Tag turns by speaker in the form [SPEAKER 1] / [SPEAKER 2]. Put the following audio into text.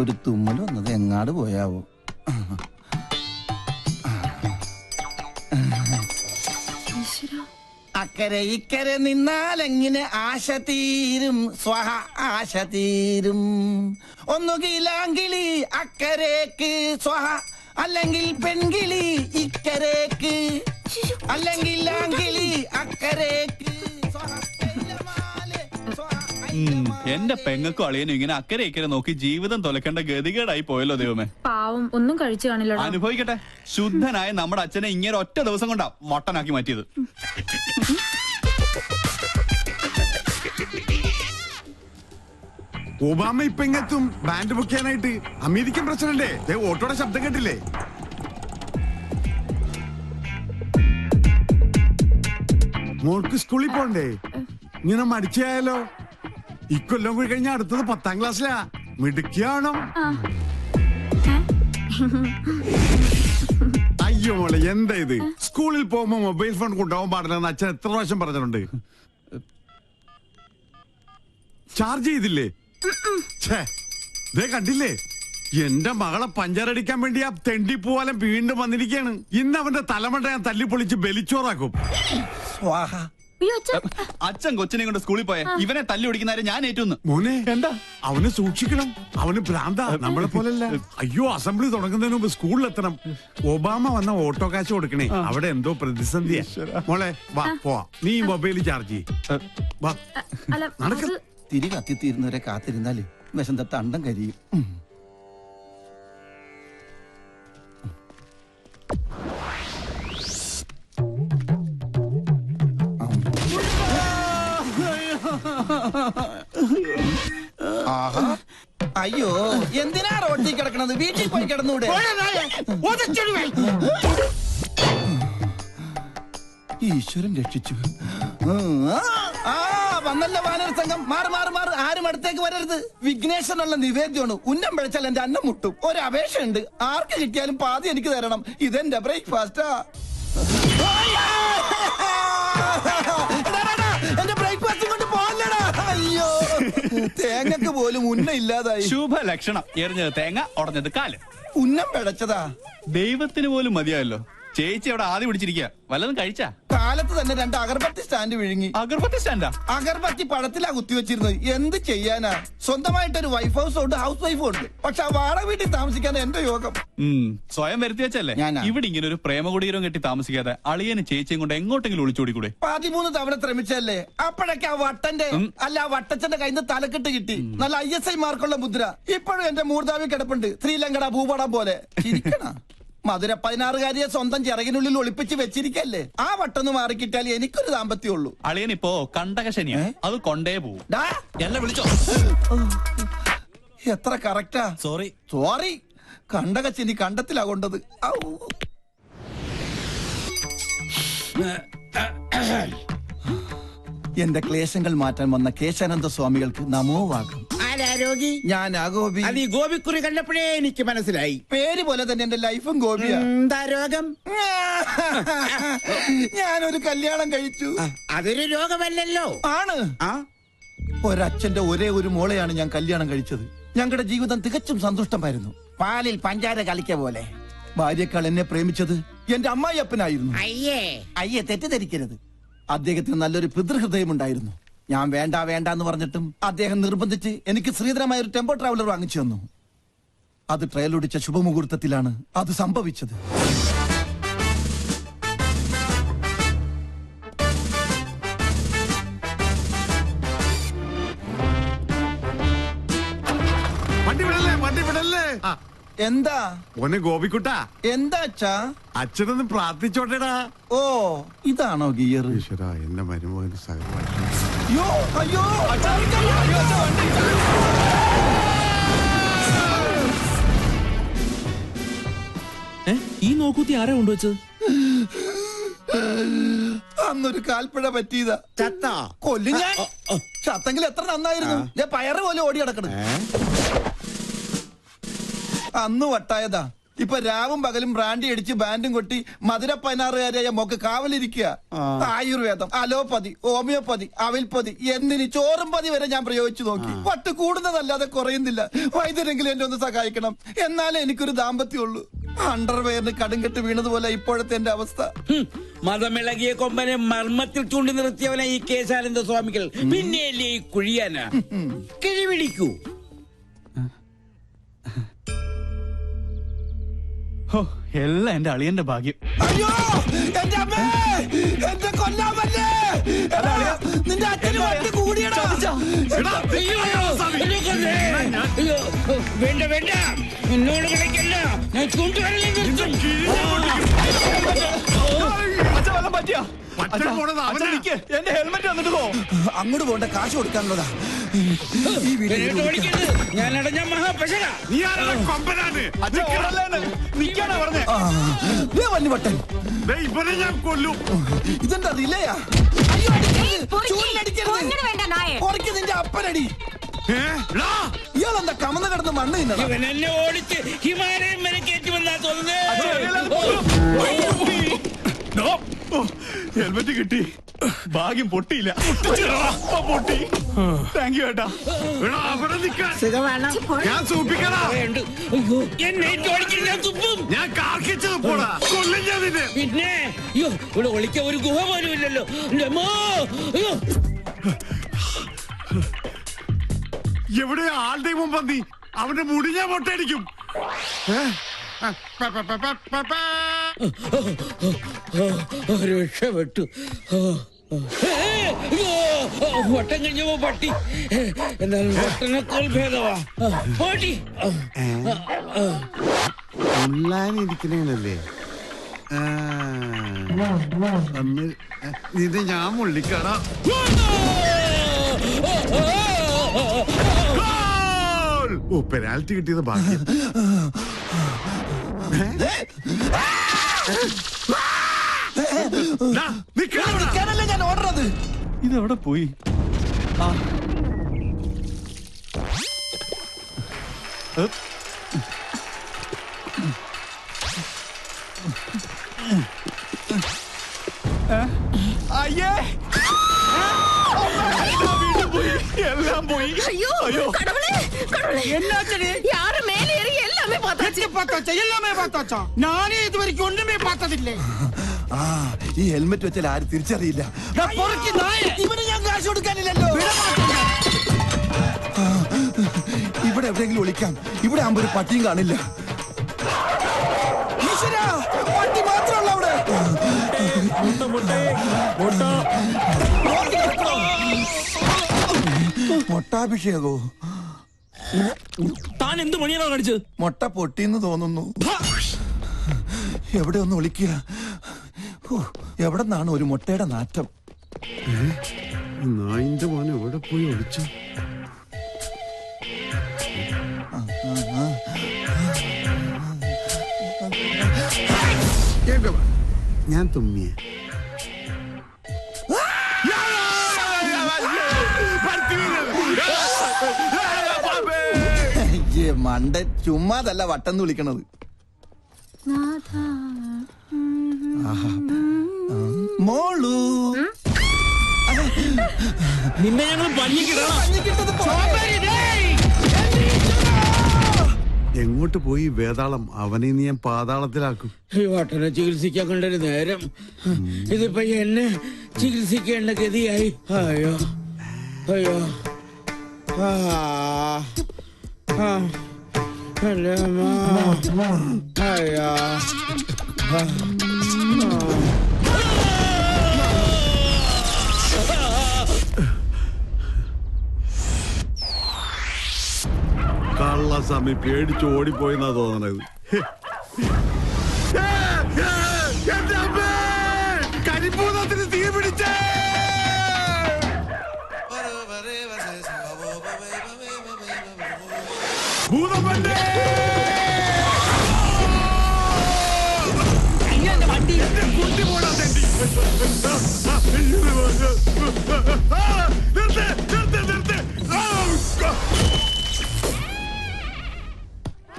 [SPEAKER 1] ഒരു തുമ്മൽ വന്നത് എങ്ങാട് പോയാവോ? അക്കരെ ഇക്കരെ നിന്നാലെങ്ങനെ ആശ തീരും, സ്വഹ ആശ തീരും. ഒന്നുകിലാങ്കിളി അക്കരേക്ക് സ്വഹ, അല്ലെങ്കിൽ പെൺകിളി ഇക്കരേക്ക്, അല്ലെങ്കിൽ ആങ്കിളി അക്കരേക്ക്.
[SPEAKER 2] എന്റെ പെങ്ങൾക്കും അളിയനും ഇങ്ങനെ അക്കരെ ഇക്കരെ നോക്കി ജീവിതം തൊലക്കേണ്ട ഗതികേടായി പോയല്ലോ ദൈവമേ.
[SPEAKER 3] പാവം ഒന്നും കഴിച്ചു കാണില്ല.
[SPEAKER 2] അനുഭവിക്കട്ടെ. ശുദ്ധനായ നമ്മുടെ അച്ഛനെ ഇങ്ങനെ ഒറ്റ ദിവസം കൊണ്ടാ മൊട്ടനാക്കി മാറ്റിയത്.
[SPEAKER 4] ഒബാമ ഇപ്പൊ ഇങ്ങെത്തും ബാൻഡ് ബുക്ക് ചെയ്യാനായിട്ട്. അമേരിക്കൻ പ്രസിഡന്റ് ഓട്ടോയുടെ ശബ്ദം കേട്ടില്ലേ? മോൾക്ക് സ്കൂളിൽ പോണ്ടേ? ഇങ്ങനെ മടിച്ചായാലോ? ഇക്കൊല്ലം കൂടി കഴിഞ്ഞ അടുത്തത് 10ാം ക്ലാസ്സിലാ. മിടുക്കിയാണോ? അയ്യോ മോളെ, എന്താ ഇത്? സ്കൂളിൽ പോകുമ്പോ മൊബൈൽ ഫോൺ കൊണ്ടുപോകാൻ പാടില്ലെന്ന് അച്ഛൻ എത്ര പ്രാവശ്യം പറഞ്ഞിട്ടുണ്ട്. ചാർജ് ചെയ്തില്ലേ? ദേ കണ്ടില്ലേ, എന്റെ മകളെ പഞ്ചറടിക്കാൻ വേണ്ടി ആ തെണ്ടി പോവാലും വീണ്ടും വന്നിരിക്കുകയാണ്. ഇന്ന് അവന്റെ തലമണ്ട ഞാൻ തല്ലിപ്പൊളിച്ച് ബലിച്ചോറാക്കും.
[SPEAKER 2] അച്ഛൻ കൊച്ചിനെ കൊണ്ട് സ്കൂളിൽ പോയ ഇവനെ തല്ലി ഓടിക്കുന്നവരെ ഞാൻ ഏറ്റുന്നു.
[SPEAKER 4] മോനെ എന്താ? അവനെ സൂക്ഷിക്കണം, അവന് ഭ്രാന്ത, നമ്മളെ പോലല്ല. അയ്യോ, അസംബ്ലി തുടങ്ങുന്നതിന് മുമ്പ് സ്കൂളിലെത്തണം. ഒബാമ വന്ന ഓട്ടോ കാശ് കൊടുക്കണേ, അവിടെ എന്തോ പ്രതിസന്ധിയാ. മോളെ വാ പോവാ, നീ മൊബൈൽ ചാർജ് വാ. നടക്ക.
[SPEAKER 1] തിരി കത്തിത്തീരുന്നവരെ കാത്തിരുന്നാല് വിശന്ത തണ്ടം കരിയും. അയ്യോ, എന്തിനാ റോട്ടിൽ കിടക്കണത്? വീട്ടിൽ പോയി കിടന്നൂടെ? ഈശ്വരൻ രക്ഷിച്ചു. വന്നല്ല വാനര സംഘം. മാറ് മാറ് മാറ്, ആരും അടുത്തേക്ക് വരരുത്. വിഘ്നേശ്വരനുള്ള നിവേദ്യമാണ്. ഉന്നം പിഴച്ചാൽ എന്റെ അന്നം മുട്ടും. ഒരപേക്ഷയുണ്ട്, ആർക്ക് കിട്ടിയാലും പാതി എനിക്ക് തരണം. ഇതെന്റെ ബ്രേക്ക്ഫാസ്റ്റാ. എന്റെ ബ്രേക്ക്ഫാസ്റ്റ് കൊണ്ട് പോകല്ലടാ. അയ്യോ, തേങ്ങക്ക് പോലും ഉന്നം ഇല്ലാതായി.
[SPEAKER 2] ശുഭ ലക്ഷണം. എറിഞ്ഞത് തേങ്ങ, ഉടഞ്ഞത് കാല്.
[SPEAKER 1] ഉന്നം പിഴച്ചതാ.
[SPEAKER 2] ദൈവത്തിന് പോലും മതിയായല്ലോ. ചേച്ചി അവിടെ ആദ്യം പിടിച്ചിരിക്കുക. വല്ലതും കഴിച്ചാ?
[SPEAKER 1] കാലത്ത് തന്നെ 2 അഗർബത്തി സ്റ്റാൻഡ് വിഴുങ്ങി.
[SPEAKER 2] അഗർബത്തി സ്റ്റാൻഡാ?
[SPEAKER 1] അഗർബത്തി പഴത്തിലാ കുത്തിവെച്ചിരുന്നത്. എന്ത് ചെയ്യാനാ? സ്വന്തമായിട്ടൊരു വൈഫ് ഹൗസ് ഉണ്ട്, ഹൗസ് വൈഫും ഉണ്ട്. പക്ഷെ ആ വാടക വീട്ടിൽ താമസിക്കാൻ എന്റെ യോഗം.
[SPEAKER 2] സ്വയം വരുത്തി വെച്ചല്ലേ. ഇവിടെ ഇങ്ങനെ ഒരു പ്രേമകുടീരം കെട്ടി താമസിക്കാതെ അളിയനും ചേച്ചിയും കൊണ്ട് എങ്ങോട്ടെങ്കിലും ഒളിച്ചോടിക്കൂടെ? 13
[SPEAKER 1] തവണ ശ്രമിച്ചല്ലേ. അപ്പോഴൊക്കെ ആ വട്ടന്റെ അല്ല ആ വട്ടച്ചന്റെ കയ്യിൽ നിന്ന് തലക്കെട്ട് കിട്ടി. നല്ല ISI മാർക്കുള്ള മുദ്ര ഇപ്പോഴും എന്റെ മൂർധാവി കിടപ്പുണ്ട്. ശ്രീലങ്കട ഭൂപടം പോലെ. മധുര 16കാരിയെ സ്വന്തം ചിറകിനുള്ളിൽ ഒളിപ്പിച്ച് വെച്ചിരിക്കല്ലേ. ആ വട്ടൊന്ന് മാറിക്കിട്ടാൽ എനിക്കൊരു ദാമ്പത്യമുള്ളൂ.
[SPEAKER 2] അളിയനിപ്പോ കണ്ടകശനിയാ, അത് കൊണ്ടേ പോവും.
[SPEAKER 1] എന്നെ വിളിച്ചോ? എത്ര കറക്റ്റാ. Sorry sorry. കണ്ടകശനി കണ്ടത്തിലാ കൊണ്ടത്. എന്റെ ക്ലേശങ്ങൾ മാറ്റാൻ വന്ന കേശാനന്ദ സ്വാമികൾക്ക് നമോവാകം. ഞാൻ ഗോപി.
[SPEAKER 5] അത് ഈ ഗോപിക്കുറി കണ്ടപ്പോഴേ എനിക്ക് മനസ്സിലായി.
[SPEAKER 1] പേര് പോലെ തന്നെ എന്റെ ലൈഫും ഗോപിയാ.
[SPEAKER 5] എന്താ രോഗം?
[SPEAKER 1] ഞാനൊരു കല്യാണം കഴിച്ചു.
[SPEAKER 5] അതൊരു രോഗമല്ലല്ലോ.
[SPEAKER 1] ആണ്. ഒരച്ഛന്റെ ഒരേ ഒരു മോളെയാണ് ഞാൻ കല്യാണം കഴിച്ചത്. ഞങ്ങളുടെ ജീവിതം തികച്ചും സന്തുഷ്ടമായിരുന്നു. പാലിൽ പഞ്ചാര കളിക്ക പോലെ. ഭാര്യക്കാൾ എന്നെ പ്രേമിച്ചത് എന്റെ അമ്മായിയപ്പനായിരുന്നു. അയ്യേ തെറ്റിദ്ധരിക്കരുത്. അദ്ദേഹത്തിന് നല്ലൊരു പിതൃഹൃദയമുണ്ടായിരുന്നു. ഞാൻ വേണ്ട വേണ്ട എന്ന് പറഞ്ഞിട്ടും അദ്ദേഹം നിർബന്ധിച്ച് എനിക്ക് ശ്രീധരമായ ഒരു ടെമ്പോ ട്രാവലർ വാങ്ങിച്ചു തന്നു. അത് ട്രയലൊടിച്ച ശുഭമുഹൂർത്തത്തിലാണ് അത് സംഭവിച്ചത്. എന്താ
[SPEAKER 4] ഓനെ ഗോപിക്കുട്ടാ?
[SPEAKER 1] എന്താ അച്ഛാ?
[SPEAKER 4] അച്ഛനൊന്ന് പ്രാർത്ഥിച്ചോട്ടേടാ.
[SPEAKER 1] ഓ, ഇതാണോ ഗിയർ?
[SPEAKER 4] ഈശ്വരാ, എന്റെ മരുമകന് സഹപാഠി.
[SPEAKER 1] അയ്യോ അയ്യോ,
[SPEAKER 6] ഈ നോക്കൂത്തി ആരാ കൊണ്ടുവച്ചത്?
[SPEAKER 1] അന്നൊരു കാൽപ്പിഴ പറ്റിയതാ.
[SPEAKER 5] ചത്ത
[SPEAKER 1] കൊല്ലു ഞാൻ. ചത്തെങ്കിൽ എത്ര നന്നായിരുന്നു. ഞാൻ പയറ് പോലെ ഓടി കിടക്കണം. അന്ന് വട്ടായതാ. ഇപ്പൊ രാവും പകലും ബ്രാൻഡി അടിച്ച് ബാൻഡും കൊട്ടി മധുര 16-കാരിയായ മോക്ക് കാവലിരിക്കുക. ആയുർവേദം, അലോപ്പതി, ഹോമിയോപ്പതി, അവിൽപ്പതി എന്തിന് ചോറും പതി വരെ ഞാൻ പ്രയോഗിച്ചു നോക്കി. പട്ട് കൂടുന്നതല്ലാതെ കുറയുന്നില്ല. വൈദ്യരെങ്കിലും എന്നെ ഒന്ന് സഹായിക്കണം, എന്നാലേ എനിക്കൊരു ദാമ്പത്യമുള്ളൂ. അണ്ടർവെയറിന് കടുങ്കെട്ട് വീണതുപോലെ ഇപ്പോഴത്തെ എന്റെ അവസ്ഥ.
[SPEAKER 5] മതമിളകിയ കൊമ്പനെ മർമ്മത്തിൽ ചൂണ്ടി നിർത്തിയവനെ ഈ കേശാനന്ദ സ്വാമികൾ പിന്നെയല്ലേ ഈ കുഴിയാന കിഴിപിടിക്കൂ.
[SPEAKER 2] എല്ലാം എന്റെ അളിയന്റെ ഭാഗ്യം.
[SPEAKER 1] അയ്യോ എന്റെ അമ്മേ, എന്റെ കൊല്ലാമല്ലേ, നിന്റെ അച്ഛന് വണ്ടി കൂടിയടാ.
[SPEAKER 5] വേണ്ട വേണ്ട, എന്നോട് കളിക്കല്ല, ഞാൻ ചൂണ്ടുകളിൽ നിർത്തും.
[SPEAKER 2] എന്റെ ഹെൽമെറ്റ് വന്നിട്ട് പോ.
[SPEAKER 1] അങ്ങോട്ട് പോണ്ട, കാശ് കൊടുക്കാനുള്ളതാ. ഈ വീട്ടിൽ
[SPEAKER 5] ഓടിക്കരുത്, ഞാൻ അടഞ്ഞ മഹാപശക.
[SPEAKER 1] വല്ലുവട്ടൻ
[SPEAKER 4] ഇവനെ ഞാൻ കൊല്ലും.
[SPEAKER 1] ഇതെന്താ റിലയാ? അയ്യോ കുറയ്ക്ക്, നിന്റെ അപ്പനടി. ഇയാളെന്താ കമന്ന് കിടന്ന് മണ്ണ് തിന്നണം.
[SPEAKER 5] ഇവൻ എന്നെ ഓടിച്ച് ഹിമാലയം വരെ കയറ്റുമെന്നാ തോന്നുന്നത്.
[SPEAKER 2] ഹെൽമെറ്റ് കിട്ടി, ഭാഗ്യം പൊട്ടിയില്ല. പൊട്ടി. താങ്ക് യു ഏട്ടാ.
[SPEAKER 4] ഞാൻ സൂപ്പിക്കടാ,
[SPEAKER 5] എന്നെ ഓടിച്ചില്ല തുപ്പും.
[SPEAKER 4] ഞാൻ കാർക്കിച്ചത് പോടാ, കൊല്ലും ഞാൻ നിന്നെ.
[SPEAKER 5] പിന്നെ അയ്യോ, ഇവിടെ ഒളിക്കാൻ ഒരു ഗുഹ പോലും ഇല്ലല്ലോ. അയ്യോ,
[SPEAKER 4] എവിടെ ആളുടെ മുമ്പ് നീ അവന്റെ മുടി ഞാൻ പൊട്ടടിക്കും.
[SPEAKER 5] രക്ഷപ്പെട്ടു. വട്ടം കഴിഞ്ഞപ്പോ പട്ടി, എന്നാലും വട്ടനേക്കാൾ ഭേദവാ പട്ടി.
[SPEAKER 4] ഉള്ളാനിരിക്കണേനല്ലേ ഇത് ഞാൻ മുള്ളിക്കട. ഓ, പെനാൽറ്റി കിട്ടിയത് ഭാഗ്യം.
[SPEAKER 1] നിൽക്കാനല്ലേ ഞാൻ ഓർഡറത്.
[SPEAKER 2] ഇതെവിടെ പോയി? അയ്യേ, എല്ലാം പോയി.
[SPEAKER 7] ஐயோ கடவுளே கடவுளே
[SPEAKER 8] என்னாச்சு?
[SPEAKER 7] யாரு மேல ஏறி எல்லாமே பார்த்தாச்சு.
[SPEAKER 8] எல்லாமே பார்த்தாச்சா? நானே இது வரைக்கும் ஒண்ணுமே பார்த்ததில்லை.
[SPEAKER 1] ഈ ഹെൽമെറ്റ് വെച്ചാൽ ആരും തിരിച്ചറിയില്ല. ഇവന് ഞാൻ കാശ് കൊടുക്കാനില്ലല്ലോ. ഇവിടെ എവിടെയെങ്കിലും ഒളിക്കാം. ഇവിടെ ആകുമ്പോ ഒരു പട്ടിയും കാണില്ല. ഈശ്വരാ, പട്ടി മാത്രമല്ല അവിടെ. മൊട്ടാഭിഷേകോ?
[SPEAKER 6] താൻ എന്ത് പണിയാണോ കാണിച്ചത്?
[SPEAKER 1] മൊട്ട പൊട്ടിന്ന് തോന്നുന്നു. എവിടെ ഒന്ന് ഒളിക്കുക? എവിടെ നിന്നാണ് ഒരു മുട്ടയുടെ നാറ്റം?
[SPEAKER 4] നായിന്റെ മോനെ എവിടെ പോയി ഒളിച്ചു? ഞാൻ തുമ്മിയ
[SPEAKER 1] മണ്ട ചുമ്മാതല്ല വട്ടം വിളിക്കണത്. മോളു
[SPEAKER 6] നിന്നെ ഞങ്ങൾ
[SPEAKER 4] എങ്ങോട്ട് പോയി വേതാളം? അവനെ നീ ഞാൻ പാതാളത്തിലാക്കും.
[SPEAKER 5] ഈ വട്ടനെ ചികിത്സിക്കാൻ കണ്ടൊരു നേരം, ഇതിപ്പോ എന്നെ ചികിത്സിക്കേണ്ട ഗതിയായി. അയ്യോ അയ്യോ, അയ്യോ.
[SPEAKER 4] കള്ളസ്വാമി പേടിച്ച് ഓടിപ്പോയെന്നാ തോന്നണത്. കരിപ്പൂതത്തിന് തീ പിടിച്ചേ. ഭൂതമല്ലേ കുട്ടി പോടാ.